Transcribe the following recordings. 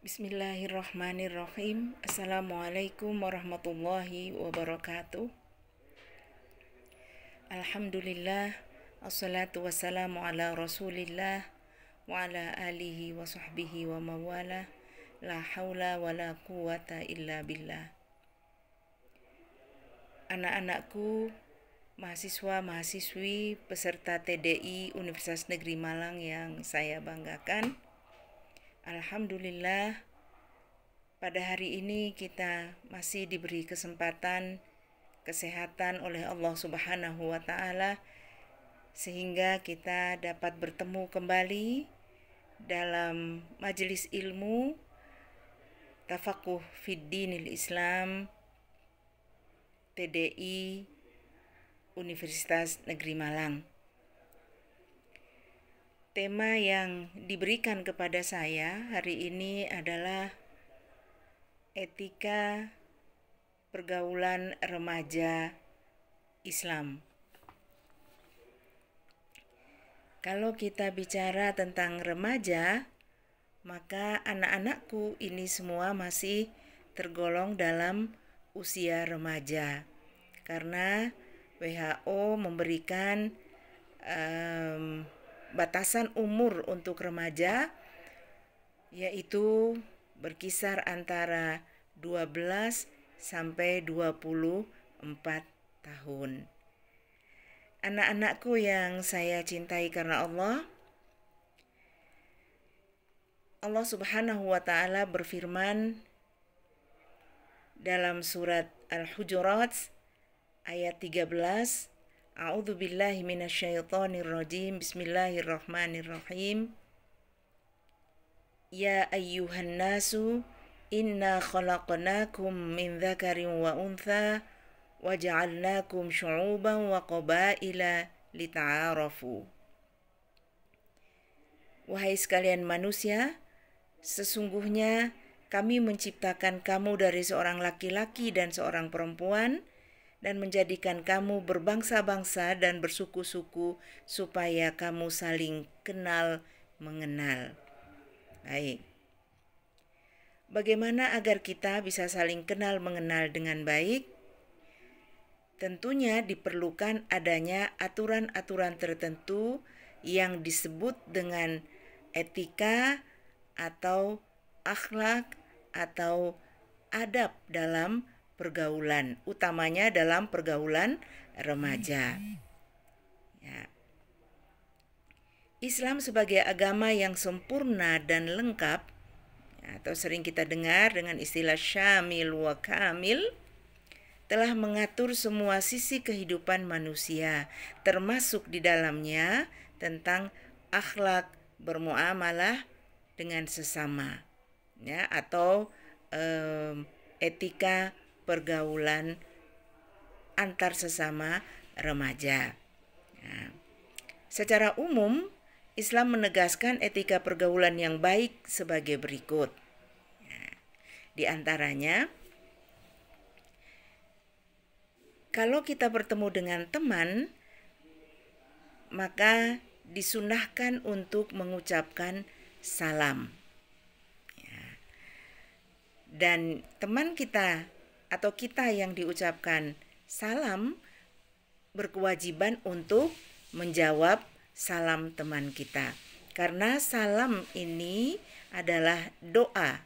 Bismillahirrahmanirrahim. Assalamualaikum warahmatullahi wabarakatuh. Alhamdulillah, assalatu wassalamu ala rasulillah wa ala alihi wa sahbihi wa mawala. La hawla wa la quwata illa billah. Anak-anakku, mahasiswa-mahasiswi peserta TDI Universitas Negeri Malang yang saya banggakan, alhamdulillah, pada hari ini kita masih diberi kesempatan kesehatan oleh Allah Subhanahu wa Ta'ala, sehingga kita dapat bertemu kembali dalam majelis ilmu Tafaquh Fid Dinil Islam TDI Universitas Negeri Malang. Tema yang diberikan kepada saya hari ini adalah etika pergaulan remaja Islam. Kalau kita bicara tentang remaja, maka anak-anakku ini semua masih tergolong dalam usia remaja, karena WHO memberikan batasan umur untuk remaja yaitu berkisar antara 12 sampai 24 tahun. Anak-anakku yang saya cintai karena Allah Subhanahu wa Ta'ala berfirman dalam surat Al-Hujurat ayat 13, A'udzu billahi minasyaitonir rajim. Bismillahirrahmanirrahim. Ya ayyuhan nasu inna khalaqnakum min dzakarin wa untha wa ja'alnakum syu'uban wa qabaila lita'arafu. Wahai sekalian manusia, sesungguhnya kami menciptakan kamu dari seorang laki-laki dan seorang perempuan, dan menjadikan kamu berbangsa-bangsa dan bersuku-suku supaya kamu saling kenal mengenal. Baik. Bagaimana agar kita bisa saling kenal mengenal dengan baik? Tentunya diperlukan adanya aturan-aturan tertentu yang disebut dengan etika atau akhlak atau adab dalam pergaulan, utamanya dalam pergaulan remaja. Ya. Islam sebagai agama yang sempurna dan lengkap, atau sering kita dengar dengan istilah syamil wa kamil, telah mengatur semua sisi kehidupan manusia, termasuk di dalamnya tentang akhlak bermuamalah dengan sesama, ya, atau etika pergaulan antar sesama remaja. Nah, secara umum, Islam menegaskan etika pergaulan yang baik sebagai berikut. Nah, di antaranya, kalau kita bertemu dengan teman, maka disunahkan untuk mengucapkan salam. Ya. Dan teman kita atau kita yang diucapkan salam berkewajiban untuk menjawab salam teman kita, karena salam ini adalah doa,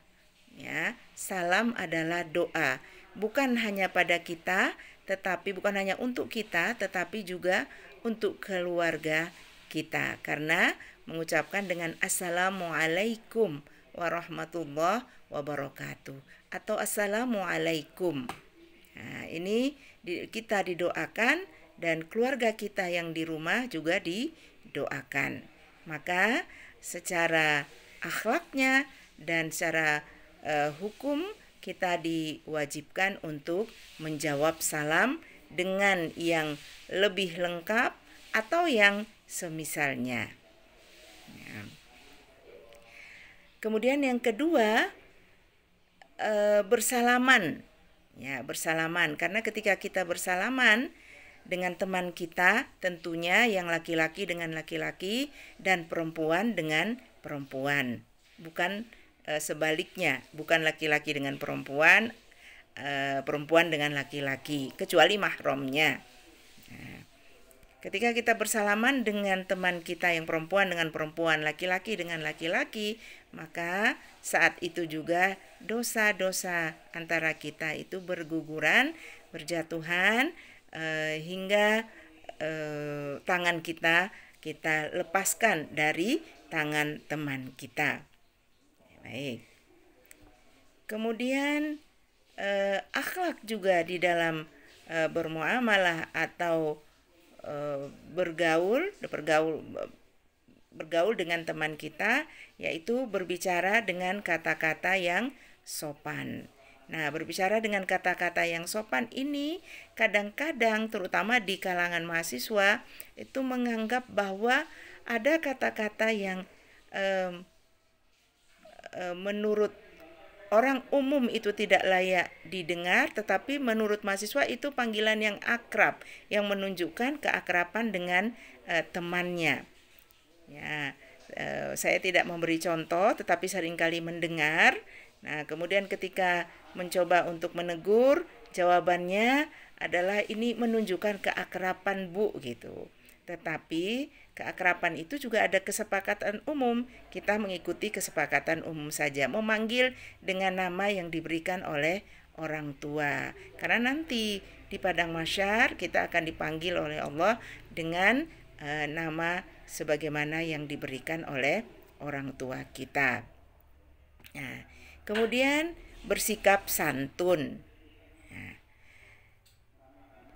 ya. Salam adalah doa, bukan hanya pada kita, tetapi bukan hanya untuk kita, tetapi juga untuk keluarga kita, karena mengucapkan dengan assalamualaikum warahmatullahi wabarakatuh atau assalamualaikum. Nah, ini kita didoakan dan keluarga kita yang di rumah juga didoakan. Maka secara akhlaknya dan secara hukum kita diwajibkan untuk menjawab salam dengan yang lebih lengkap atau yang semisalnya. Ya. Kemudian yang kedua, bersalaman. Ya, bersalaman, karena ketika kita bersalaman dengan teman kita, tentunya yang laki-laki dengan laki-laki dan perempuan dengan perempuan, bukan sebaliknya, bukan laki-laki dengan perempuan, perempuan dengan laki-laki, kecuali mahramnya. Nah, ketika kita bersalaman dengan teman kita yang perempuan dengan perempuan, laki-laki dengan laki-laki, maka saat itu juga dosa-dosa antara kita itu berguguran, berjatuhan, hingga tangan kita lepaskan dari tangan teman kita. Baik. Kemudian akhlak juga di dalam bermuamalah atau bergaul dengan teman kita, yaitu berbicara dengan kata-kata yang sopan. Nah, berbicara dengan kata-kata yang sopan ini kadang-kadang terutama di kalangan mahasiswa itu menganggap bahwa ada kata-kata yang menurut orang umum itu tidak layak didengar, tetapi menurut mahasiswa itu panggilan yang akrab, yang menunjukkan keakraban dengan temannya. Ya, saya tidak memberi contoh, tetapi seringkali mendengar. Nah, kemudian ketika mencoba untuk menegur, jawabannya adalah ini menunjukkan keakraban Bu gitu. Tetapi keakraban itu juga ada kesepakatan umum. Kita mengikuti kesepakatan umum saja, memanggil dengan nama yang diberikan oleh orang tua. Karena nanti di padang mahsyar kita akan dipanggil oleh Allah dengan nama sebagaimana yang diberikan oleh orang tua kita. Nah, kemudian bersikap santun. Nah,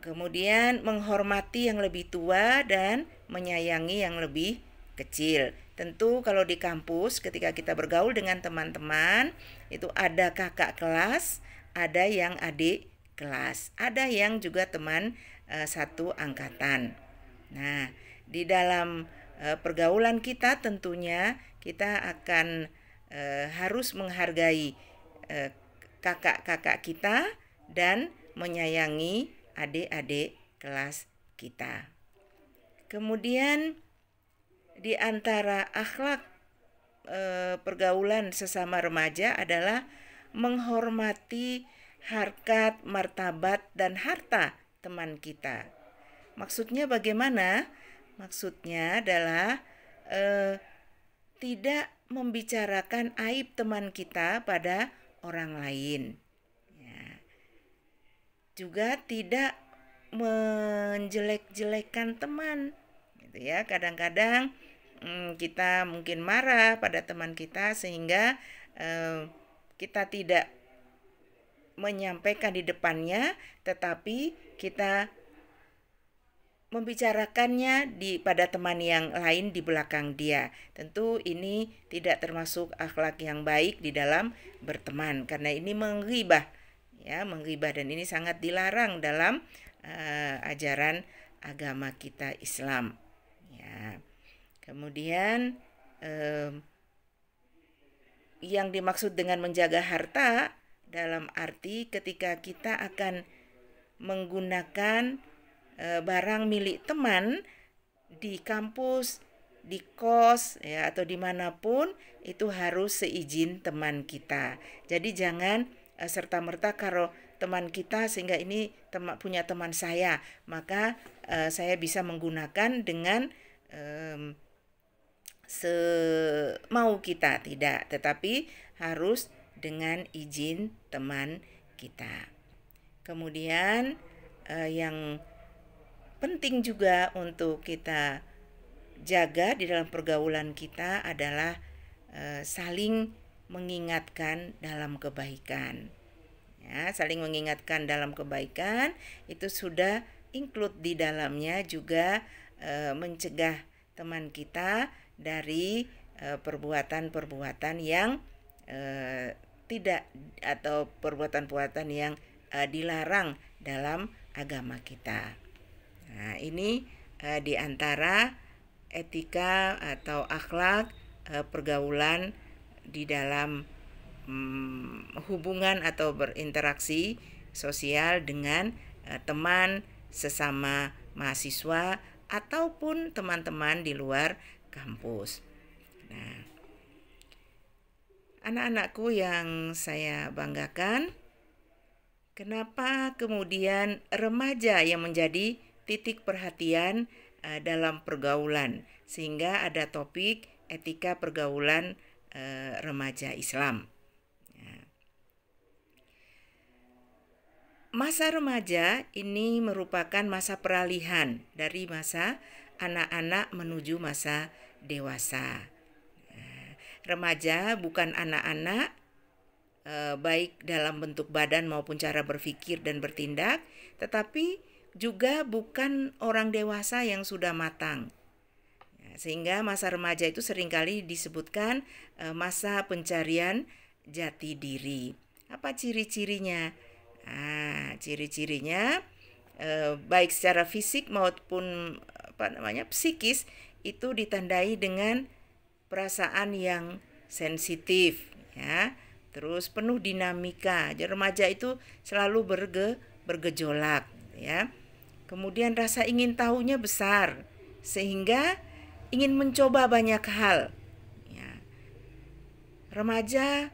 kemudian menghormati yang lebih tua dan menyayangi yang lebih kecil. Tentu kalau di kampus ketika kita bergaul dengan teman-teman, itu ada kakak kelas, ada yang adik kelas, ada yang juga teman satu angkatan. Nah, di dalam pergaulan kita tentunya kita akan harus menghargai kakak-kakak kita dan menyayangi adik-adik kelas kita. Kemudian di antara akhlak pergaulan sesama remaja adalah menghormati harkat, martabat, dan harta teman kita. Maksudnya bagaimana? Maksudnya adalah tidak membicarakan aib teman kita pada orang lain. Ya. Juga tidak menjelek-jelekan teman. Gitu ya. Kadang-kadang kita mungkin marah pada teman kita sehingga kita tidak menyampaikan di depannya, tetapi kita membicarakannya pada teman yang lain di belakang dia. Tentu ini tidak termasuk akhlak yang baik di dalam berteman, karena ini menggibah, ya, menggibah, dan ini sangat dilarang dalam ajaran agama kita Islam. Ya. Kemudian yang dimaksud dengan menjaga harta dalam arti ketika kita akan menggunakan barang milik teman di kampus, di kos, ya, atau dimanapun, itu harus seizin teman kita. Jadi jangan serta-merta kalau teman kita sehingga ini punya teman saya, maka saya bisa menggunakan dengan semau kita, tidak, tetapi harus dengan izin teman kita. Kemudian yang penting juga untuk kita jaga di dalam pergaulan kita adalah saling mengingatkan dalam kebaikan. Ya, saling mengingatkan dalam kebaikan itu sudah include di dalamnya juga mencegah teman kita dari perbuatan-perbuatan yang tidak, atau perbuatan-perbuatan yang dilarang dalam agama kita. Nah, ini di antara etika atau akhlak pergaulan di dalam hubungan atau berinteraksi sosial dengan teman sesama mahasiswa ataupun teman-teman di luar kampus. Nah, Anak-anakku yang saya banggakan, kenapa kemudian remaja yang menjadi titik perhatian dalam pergaulan, sehingga ada topik etika pergaulan remaja Islam. Masa remaja ini merupakan masa peralihan dari masa anak-anak menuju masa dewasa. Remaja bukan anak-anak, baik dalam bentuk badan maupun cara berpikir dan bertindak, tetapi juga bukan orang dewasa yang sudah matang. Sehingga masa remaja itu seringkali disebutkan masa pencarian jati diri. Apa ciri-cirinya? Ciri-cirinya baik secara fisik maupun psikis itu ditandai dengan perasaan yang sensitif, ya. Terus penuh dinamika. Jadi remaja itu selalu bergejolak, ya. Kemudian rasa ingin tahunya besar sehingga ingin mencoba banyak hal, ya. Remaja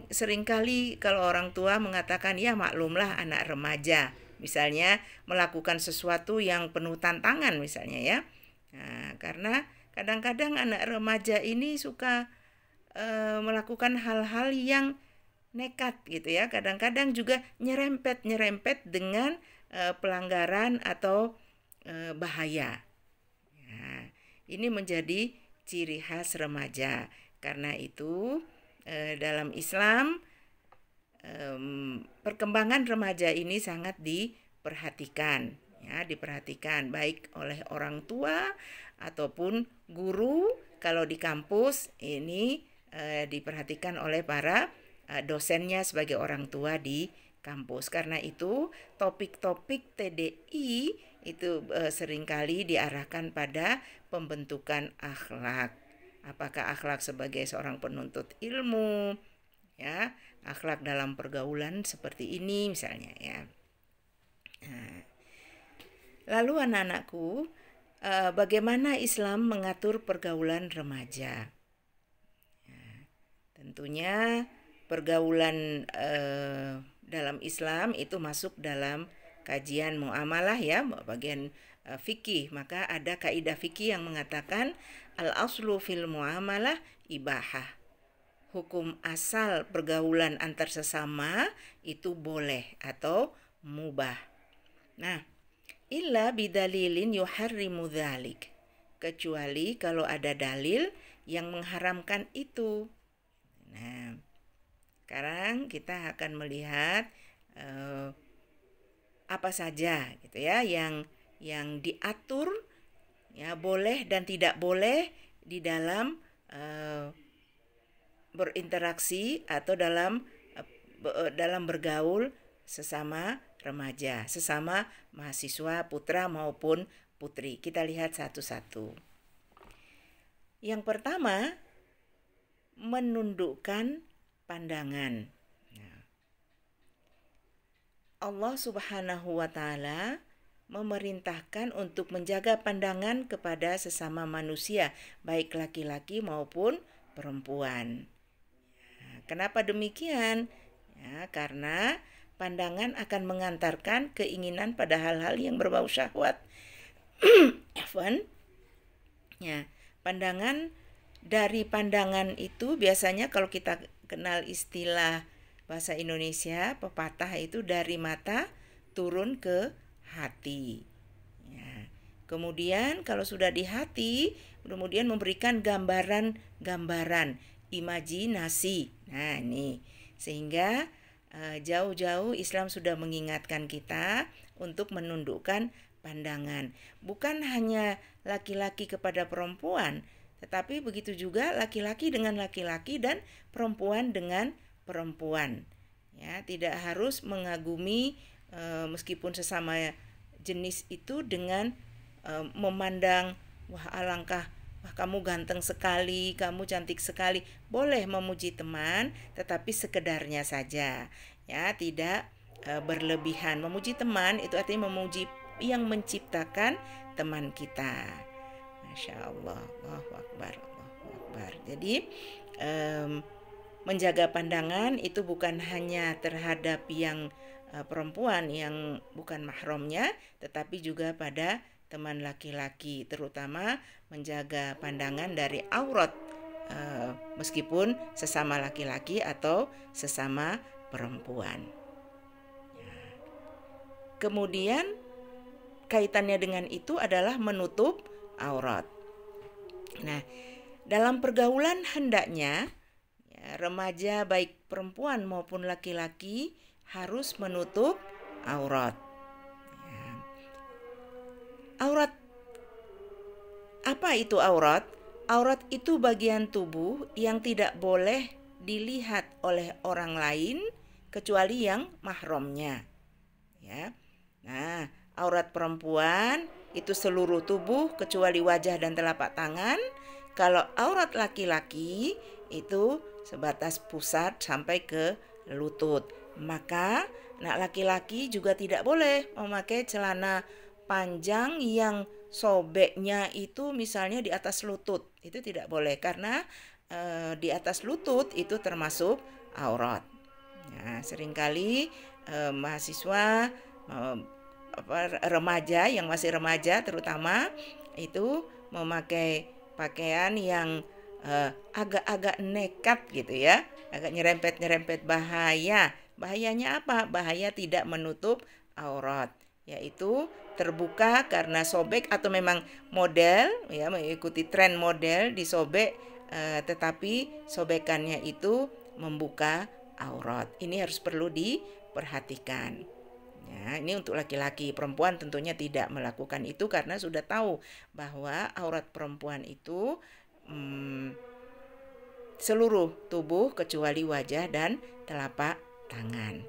seringkali kalau orang tua mengatakan, ya maklumlah anak remaja, misalnya melakukan sesuatu yang penuh tantangan misalnya, ya. Nah, karena kadang-kadang anak remaja ini suka melakukan hal-hal yang nekat gitu ya. Kadang-kadang juga nyerempet dengan pelanggaran atau bahaya. Nah, ini menjadi ciri khas remaja. Karena itu dalam Islam perkembangan remaja ini sangat diperhatikan, ya, diperhatikan baik oleh orang tua ataupun guru. Kalau di kampus ini diperhatikan oleh para dosennya sebagai orang tua di kampus. Karena itu topik-topik TDI itu seringkali diarahkan pada pembentukan akhlak. Apakah akhlak sebagai seorang penuntut ilmu, ya, akhlak dalam pergaulan seperti ini misalnya, ya. Nah, lalu anak-anakku, bagaimana Islam mengatur pergaulan remaja? Tentunya pergaulan dalam Islam itu masuk dalam kajian muamalah, ya, bagian fikih. Maka ada kaidah fikih yang mengatakan al-aslu fil muamalah ibahah. Hukum asal pergaulan antar sesama itu boleh atau mubah. Nah, illa bidalilin yuharrimu dzalik. Kecuali kalau ada dalil yang mengharamkan itu. Nah, sekarang kita akan melihat apa saja gitu ya yang diatur, ya, boleh dan tidak boleh di dalam berinteraksi atau dalam bergaul sesama remaja, sesama mahasiswa putra maupun putri. Kita lihat satu-satu. Yang pertama, menundukkan pandangan. Allah Subhanahu wa Ta'ala memerintahkan untuk menjaga pandangan kepada sesama manusia, baik laki-laki maupun perempuan. Kenapa demikian? Ya, karena pandangan akan mengantarkan keinginan pada hal-hal yang berbau syahwat. Ya, dari pandangan itu biasanya kalau kita kenal istilah bahasa Indonesia, pepatah itu dari mata turun ke hati. Ya. Kemudian kalau sudah di hati, kemudian memberikan gambaran, imajinasi. Nah, ini sehingga jauh-jauh Islam sudah mengingatkan kita untuk menundukkan pandangan. Bukan hanya laki-laki kepada perempuan, tetapi begitu juga laki-laki dengan laki-laki dan perempuan dengan perempuan. Ya, tidak harus mengagumi meskipun sesama jenis itu dengan memandang wah kamu ganteng sekali, kamu cantik sekali. Boleh memuji teman, tetapi sekedarnya saja. Ya, tidak berlebihan. Memuji teman itu artinya memuji yang menciptakan teman kita. Masya Allah, Allahu Akbar, Allahu Akbar. Jadi menjaga pandangan itu bukan hanya terhadap yang perempuan yang bukan mahramnya, tetapi juga pada teman laki-laki, terutama menjaga pandangan dari aurat meskipun sesama laki-laki atau sesama perempuan. Kemudian kaitannya dengan itu adalah menutup aurat. Nah, dalam pergaulan hendaknya remaja baik perempuan maupun laki-laki harus menutup aurat. Aurat, apa itu aurat? Aurat itu bagian tubuh yang tidak boleh dilihat oleh orang lain kecuali yang mahramnya. Ya. Nah, aurat perempuan itu seluruh tubuh kecuali wajah dan telapak tangan. Kalau aurat laki-laki itu sebatas pusat sampai ke lutut. Maka anak laki-laki juga tidak boleh memakai celana panjang yang sobeknya itu misalnya di atas lutut. Itu tidak boleh karena di atas lutut itu termasuk aurat. Nah, seringkali mahasiswa remaja yang masih remaja terutama itu memakai pakaian yang agak-agak nekat gitu ya, agak nyerempet-nyerempet. Bahayanya apa? Bahaya tidak menutup aurat, yaitu terbuka karena sobek atau memang model ya mengikuti tren model disobek, tetapi sobekannya itu membuka aurat. Ini harus perlu diperhatikan. Ya, ini untuk laki-laki. Perempuan tentunya tidak melakukan itu karena sudah tahu bahwa aurat perempuan itu seluruh tubuh kecuali wajah dan telapak tangan.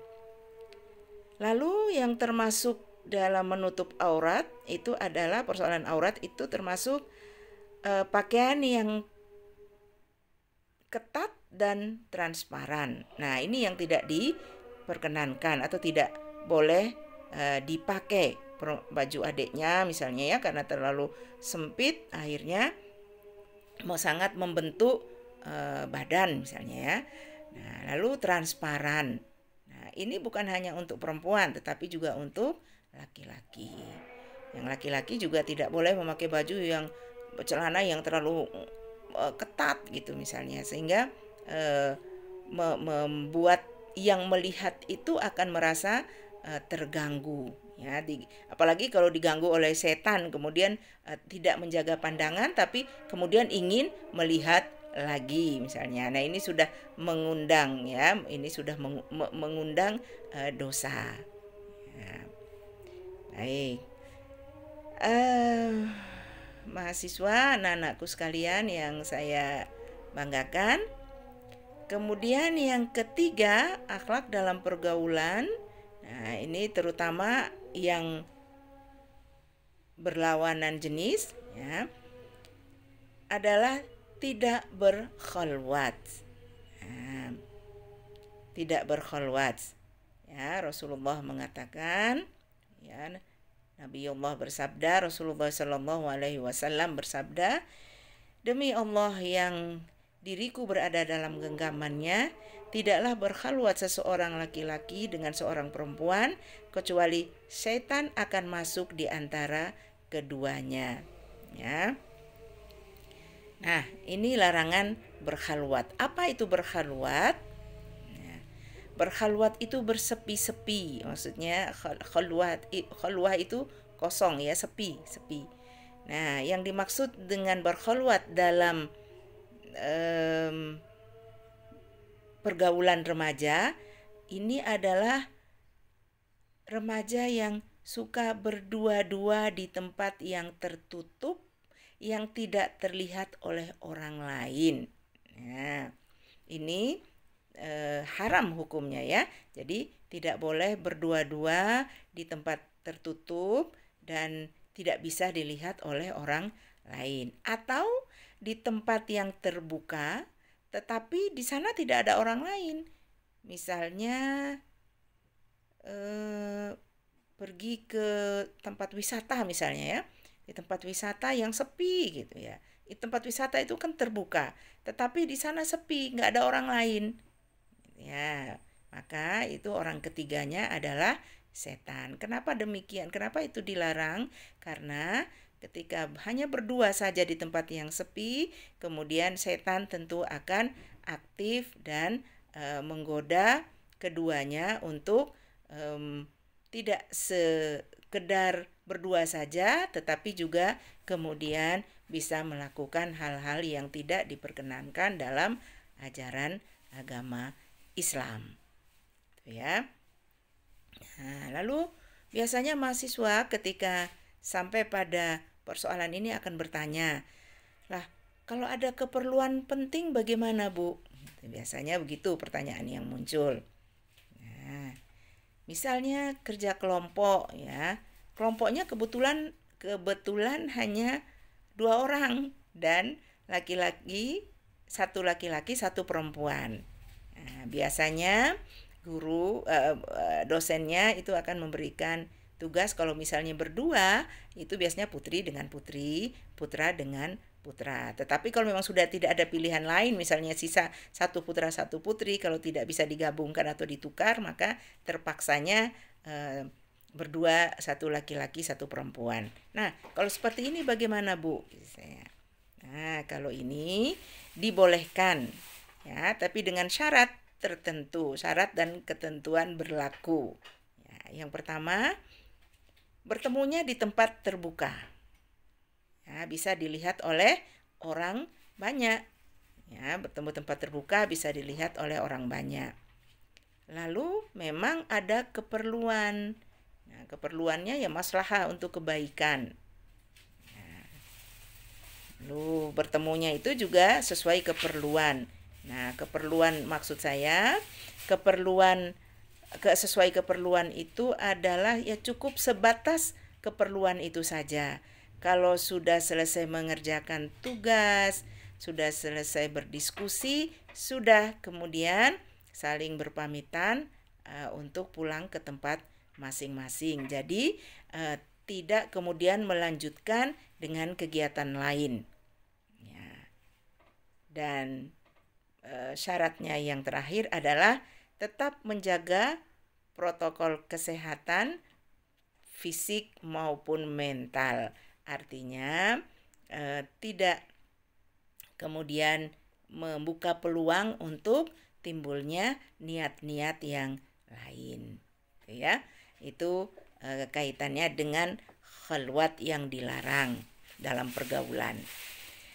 Lalu yang termasuk dalam menutup aurat itu adalah persoalan aurat itu termasuk pakaian yang ketat dan transparan. Nah, ini yang tidak diperkenankan atau tidak boleh dipakai baju adiknya misalnya ya, karena terlalu sempit akhirnya mau sangat membentuk badan misalnya ya. Nah, lalu transparan. Nah, ini bukan hanya untuk perempuan tetapi juga untuk laki-laki. Yang laki-laki juga tidak boleh memakai baju yang celana yang terlalu ketat gitu misalnya, sehingga membuat yang melihat itu akan merasa terganggu ya, apalagi kalau diganggu oleh setan kemudian tidak menjaga pandangan tapi kemudian ingin melihat lagi misalnya. Nah, ini sudah mengundang ya, ini sudah mengundang dosa. Ya. Baik, mahasiswa, anak-anakku sekalian yang saya banggakan. Kemudian yang ketiga, akhlak dalam pergaulan. Nah, ini terutama yang berlawanan jenis ya, adalah tidak berkhalwat. Nah, tidak berkhalwat. Ya, Rasulullah mengatakan ya, Nabiullah bersabda, Rasulullah Shallallahu Alaihi Wasallam bersabda, demi Allah yang diriku berada dalam genggamannya, tidaklah berkhalwat seseorang laki-laki dengan seorang perempuan kecuali setan akan masuk di antara keduanya. Ya. Nah, ini larangan berkhalwat. Apa itu berkhalwat? Berkhalwat itu bersepi-sepi, maksudnya khalwah itu kosong ya, sepi. Nah, yang dimaksud dengan berkhalwat dalam pergaulan remaja ini adalah remaja yang suka berdua-dua di tempat yang tertutup yang tidak terlihat oleh orang lain. Nah, ini haram hukumnya ya. Jadi tidak boleh berdua-dua di tempat tertutup dan tidak bisa dilihat oleh orang lain, atau di tempat yang terbuka tetapi di sana tidak ada orang lain. Misalnya pergi ke tempat wisata misalnya ya, di tempat wisata yang sepi gitu ya. Di tempat wisata itu kan terbuka, tetapi di sana sepi, nggak ada orang lain. Ya, maka itu orang ketiganya adalah setan. Kenapa demikian? Kenapa itu dilarang? Karena ketika hanya berdua saja di tempat yang sepi, kemudian setan tentu akan aktif dan menggoda keduanya untuk tidak sekedar berdua saja, tetapi juga kemudian bisa melakukan hal-hal yang tidak diperkenankan dalam ajaran agama Islam. Ya. Nah, lalu biasanya mahasiswa ketika sampai pada persoalan ini akan bertanya, lah kalau ada keperluan penting bagaimana Bu? Biasanya begitu pertanyaan yang muncul. Nah, misalnya kerja kelompok ya, kelompoknya kebetulan hanya 2 orang dan satu laki-laki satu perempuan. Nah, biasanya guru dosennya itu akan memberikan tugas kalau misalnya berdua itu biasanya putri dengan putri, putra dengan putra. Tetapi kalau memang sudah tidak ada pilihan lain, misalnya sisa satu putra satu putri, kalau tidak bisa digabungkan atau ditukar, maka terpaksanya berdua, satu laki-laki satu perempuan. Nah, kalau seperti ini bagaimana Bu? Nah, kalau ini dibolehkan ya, tapi dengan syarat tertentu, syarat dan ketentuan berlaku. Ya, yang pertama, bertemunya di tempat terbuka. Ya, bisa dilihat oleh orang banyak. Ya, bertemu tempat terbuka bisa dilihat oleh orang banyak. Lalu memang ada keperluan. Nah, keperluannya ya maslahah untuk kebaikan. Nah, lalu bertemunya itu juga sesuai keperluan. Nah, keperluan maksud saya, sesuai keperluan itu adalah ya cukup sebatas keperluan itu saja. Kalau sudah selesai mengerjakan tugas, sudah selesai berdiskusi, sudah kemudian saling berpamitan untuk pulang ke tempat masing-masing. Jadi tidak kemudian melanjutkan dengan kegiatan lain. Ya. Dan syaratnya yang terakhir adalah tetap menjaga protokol kesehatan fisik maupun mental. Artinya tidak kemudian membuka peluang untuk timbulnya niat-niat yang lain. Ya, itu kaitannya dengan khalwat yang dilarang dalam pergaulan.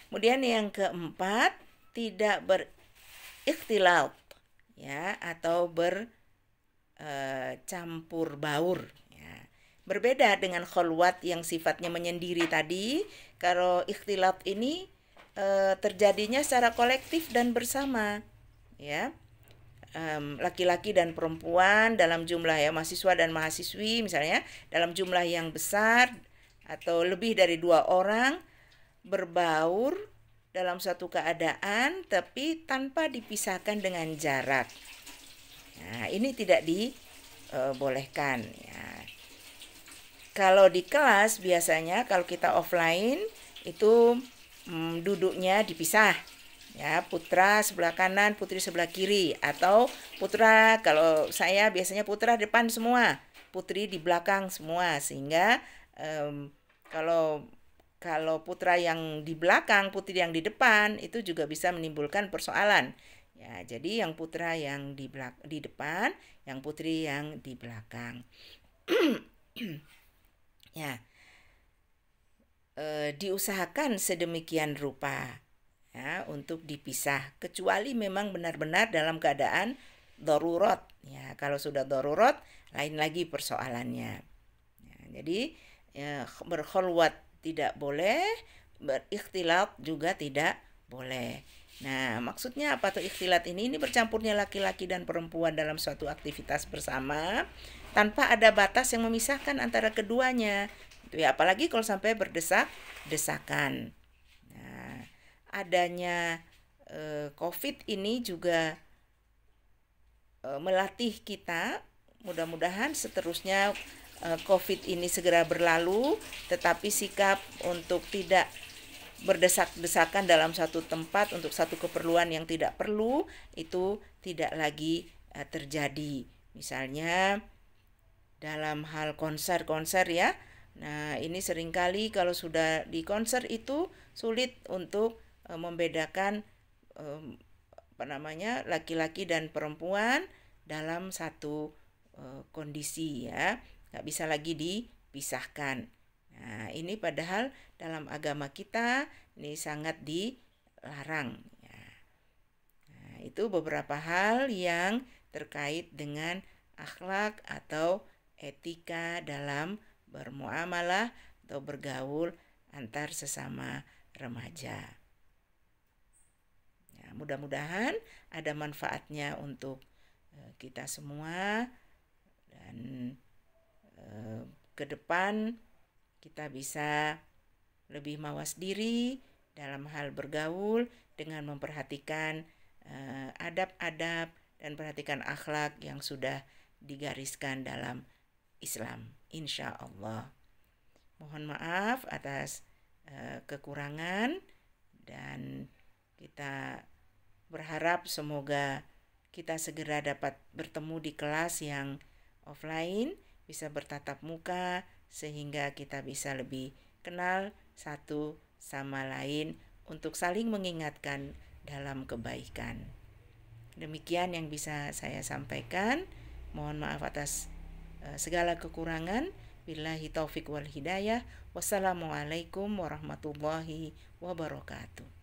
Kemudian yang keempat, tidak berikhtilat ya, atau bercampur baur ya. Berbeda dengan khalwat yang sifatnya menyendiri tadi. Kalau ikhtilat ini terjadinya secara kolektif dan bersama ya. Laki-laki dan perempuan dalam jumlah ya, mahasiswa dan mahasiswi misalnya dalam jumlah yang besar atau lebih dari 2 orang berbaur dalam suatu keadaan tapi tanpa dipisahkan dengan jarak. Nah, ini tidak dibolehkan ya. Kalau di kelas biasanya kalau kita offline itu duduknya dipisah. Ya, putra sebelah kanan, putri sebelah kiri, atau putra, kalau saya biasanya putra depan semua, putri di belakang semua, sehingga kalau putra yang di belakang, putri yang di depan itu juga bisa menimbulkan persoalan. Ya, jadi yang putra yang di depan, yang putri yang di belakang. Ya, diusahakan sedemikian rupa. Ya, untuk dipisah, kecuali memang benar-benar dalam keadaan darurat ya. Kalau sudah darurat lain lagi persoalannya ya, jadi ya, berkhalwat tidak boleh, berikhtilat juga tidak boleh. Nah, maksudnya apa tuh ikhtilat ini? Ini bercampurnya laki-laki dan perempuan dalam suatu aktivitas bersama tanpa ada batas yang memisahkan antara keduanya itu ya, apalagi kalau sampai berdesak-desakan. Adanya COVID ini juga melatih kita, mudah-mudahan seterusnya COVID ini segera berlalu, tetapi sikap untuk tidak berdesak-desakan dalam satu tempat untuk satu keperluan yang tidak perlu itu tidak lagi terjadi. Misalnya dalam hal konser-konser ya. Nah, ini seringkali kalau sudah di konser itu sulit untuk membedakan laki-laki dan perempuan dalam satu kondisi ya, nggak bisa lagi dipisahkan. Nah, ini padahal dalam agama kita ini sangat dilarang. Ya. Nah, itu beberapa hal yang terkait dengan akhlak atau etika dalam bermuamalah atau bergaul antar sesama remaja. Ya, mudah-mudahan ada manfaatnya untuk kita semua, dan ke depan kita bisa lebih mawas diri dalam hal bergaul dengan memperhatikan adab-adab dan perhatikan akhlak yang sudah digariskan dalam Islam, insya Allah. Mohon maaf atas kekurangan, dan kita berharap semoga kita segera dapat bertemu di kelas yang offline, bisa bertatap muka sehingga kita bisa lebih kenal satu sama lain untuk saling mengingatkan dalam kebaikan. Demikian yang bisa saya sampaikan. Mohon maaf atas segala kekurangan. Billahi taufik wal hidayah. Wassalamualaikum warahmatullahi wabarakatuh.